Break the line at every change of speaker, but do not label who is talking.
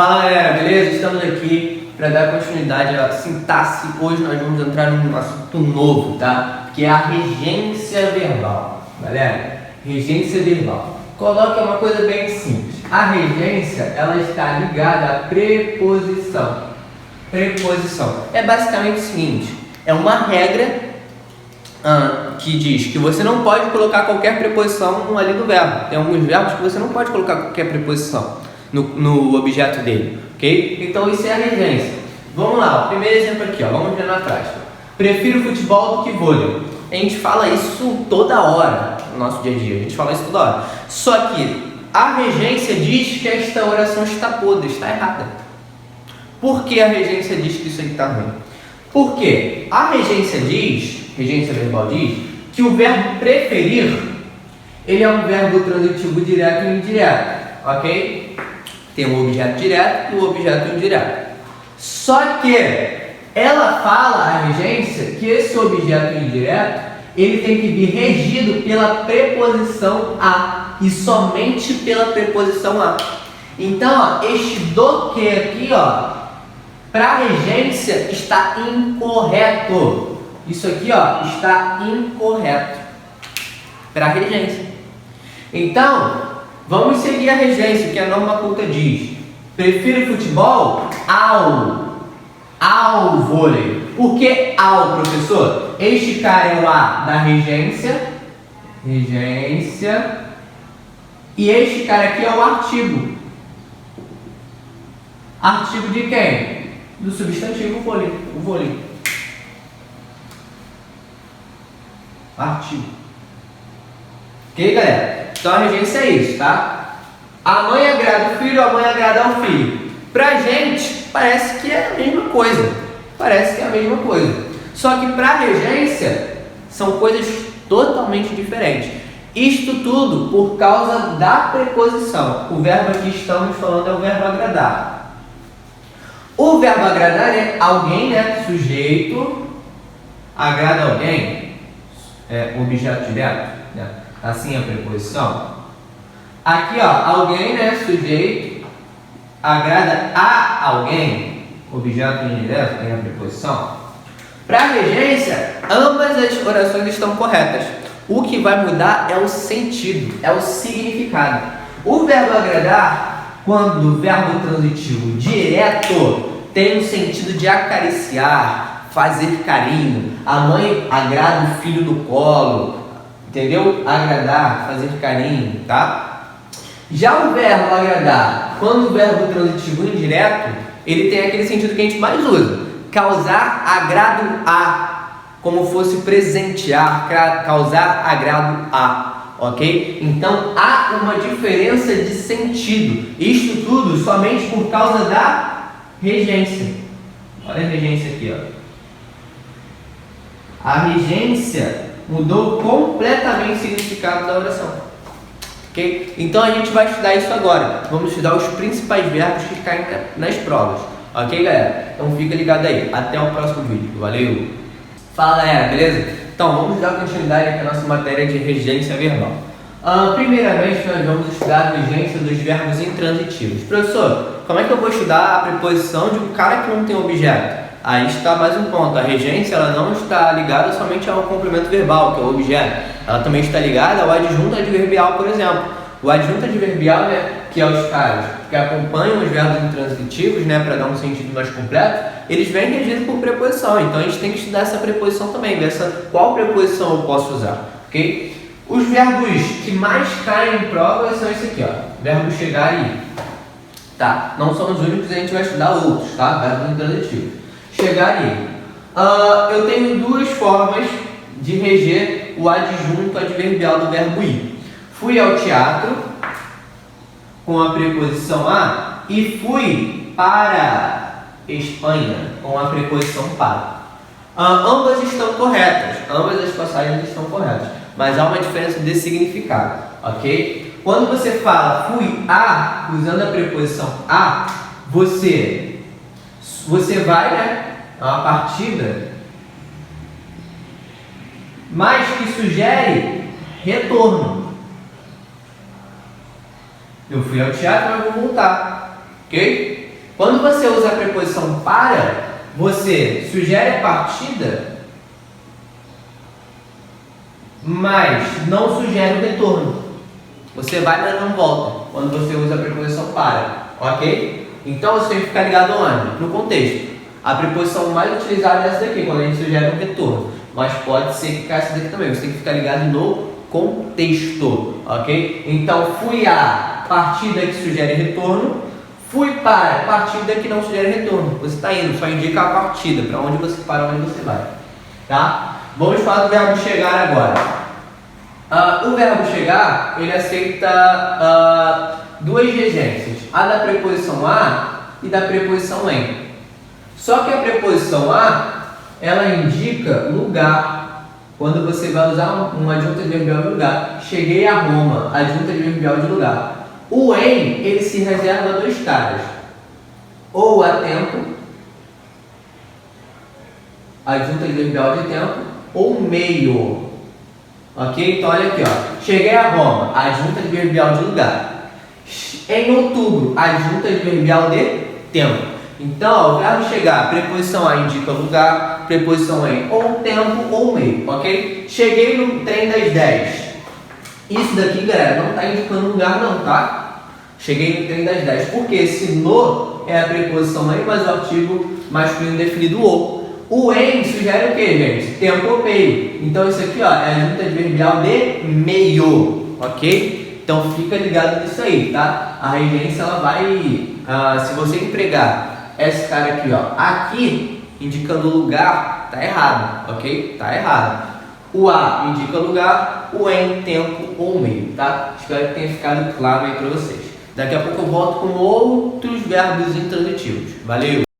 Fala galera, beleza? Estamos aqui para dar continuidade à sintaxe. Hoje nós vamos entrar num assunto novo, tá? Que é a regência verbal. Galera, regência verbal. Coloque uma coisa bem simples. A regência, ela está ligada à preposição. Preposição. É basicamente o seguinte, é uma regra que diz que você não pode colocar qualquer preposição ali no verbo. Tem alguns verbos que você não pode colocar qualquer preposição no objeto dele, ok? Então isso é a regência. Vamos lá, o primeiro exemplo aqui, ó, vamos ver na prática. Prefiro futebol do que vôlei. A gente fala isso toda hora no nosso dia a dia, a gente fala isso toda hora. Só que a regência diz que esta oração está podre, está errada. Por que a regência diz que isso aqui está ruim? Porque a regência verbal diz que o verbo preferir, ele é um verbo transitivo direto e indireto, ok? Tem o objeto direto e o objeto indireto. Só que ela fala, a regência, que esse objeto indireto, ele tem que vir regido pela preposição a, e somente pela preposição a. Então, ó, este do que aqui, ó, para a regência está incorreto. Isso aqui, ó, está incorreto para a regência. Então, vamos seguir a regência, que a norma culta diz. Prefiro futebol ao vôlei. Por que ao, professor? Este cara é o A da regência. E este cara aqui é o artigo. Artigo de quem? Do substantivo vôlei. O vôlei. Artigo. Ok, galera? Então a regência é isso, tá? A mãe agrada o filho, a mãe agrada ao filho. Pra gente, parece que é a mesma coisa. Só que pra regência, são coisas totalmente diferentes. Isto tudo por causa da preposição. O verbo aqui estamos falando é o verbo agradar. O verbo agradar é alguém, né? Sujeito. Agrada alguém. É objeto direto, né? Assim a preposição. Aqui, ó, alguém, né? Sujeito. Agrada a alguém. Objeto indireto, tem a preposição. Para a regência, ambas as orações estão corretas. O que vai mudar é o sentido, é o significado. O verbo agradar, quando o verbo transitivo direto, tem o sentido de acariciar, fazer carinho. A mãe agrada o filho no colo. Entendeu? Agradar, fazer carinho, tá? Já o verbo agradar, quando o verbo transitivo indireto, ele tem aquele sentido que a gente mais usa. Causar agrado a, como fosse presentear, causar agrado a, ok? Então, há uma diferença de sentido. Isto tudo somente por causa da regência. Olha a regência aqui, ó. A regência mudou completamente o significado da oração. Ok? Então a gente vai estudar isso agora. Vamos estudar os principais verbos que caem nas provas. Ok, galera? Então fica ligado aí. Até o próximo vídeo. Valeu! Fala, galera, beleza? Então vamos dar continuidade aqui à nossa matéria de regência verbal. Primeiramente, nós vamos estudar a regência dos verbos intransitivos. Professor, como é que eu vou estudar a preposição de um cara que não tem objeto? Aí está mais um ponto. A regência, ela não está ligada somente ao complemento verbal, que é o objeto. Ela também está ligada ao adjunto adverbial, por exemplo. O adjunto adverbial, né, que é os caras que acompanham os verbos intransitivos, né, para dar um sentido mais completo, eles vêm regidos por preposição. Então a gente tem que estudar essa preposição também, ver qual preposição eu posso usar, ok? Os verbos que mais caem em prova são esse aqui, ó. Verbo chegar e ir. Tá? Não são os únicos, a gente vai estudar outros, tá? Verbos intransitivos. Chegar e ir. Eu tenho duas formas de reger o adjunto adverbial do verbo ir. Fui ao teatro com a preposição a e fui para Espanha com a preposição para. Ambas estão corretas, ambas as passagens estão corretas, mas há uma diferença de significado, ok? Quando você fala fui a, usando a preposição a, você vai, né? É uma partida, mas que sugere retorno. Eu fui ao teatro, mas vou voltar, ok? Quando você usa a preposição para, você sugere a partida, mas não sugere o retorno. Você vai, mas não volta, quando você usa a preposição para, ok? Então você tem que ficar ligado onde? No contexto. A preposição mais utilizada é essa daqui, quando a gente sugere um retorno. Mas pode ser que caia essa daqui também, você tem que ficar ligado no contexto, ok? Então fui a partida que sugere retorno, fui para partida que não sugere retorno. Você está indo, só indica a partida, para onde você para, onde você vai, tá? Vamos falar do verbo chegar agora. O verbo chegar, ele aceita duas regências, a da preposição a e da preposição em. Só que a preposição a, ela indica lugar, quando você vai usar uma adjunta adverbial de lugar. Cheguei a Roma, adjunta adverbial de lugar. O em, ele se reserva a dois caras, ou a tempo, adjunta adverbial de tempo, ou meio. Ok? Então olha aqui, ó. Cheguei a Roma, adjunta adverbial de lugar. Em outubro, adjunta adverbial de tempo. Então, ó, o verbo chegar, preposição a indica lugar, preposição em ou tempo ou meio, ok? Cheguei no trem das 10. Isso daqui, galera, não está indicando lugar não, tá? Cheguei no trem das 10. Porque esse no é a preposição em mais o artigo masculino definido ou. O em sugere o que, gente? Tempo ou meio. Então isso aqui, ó, é a junta adverbial de meio, ok? Então fica ligado nisso aí, tá? A regência, ela vai, se você empregar esse cara aqui, ó, aqui, indicando lugar, tá errado, ok? Tá errado. O a indica lugar, o em tempo ou meio, tá? Espero que tenha ficado claro aí para vocês. Daqui a pouco eu volto com outros verbos intransitivos. Valeu!